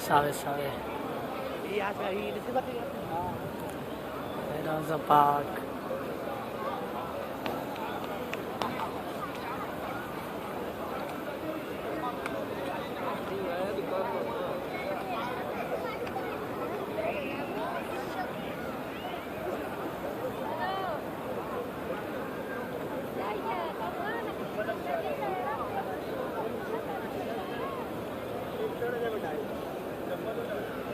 Sabe, sabe. Iya, ahí, ¿de qué va a tirar? There's a park. Thank you.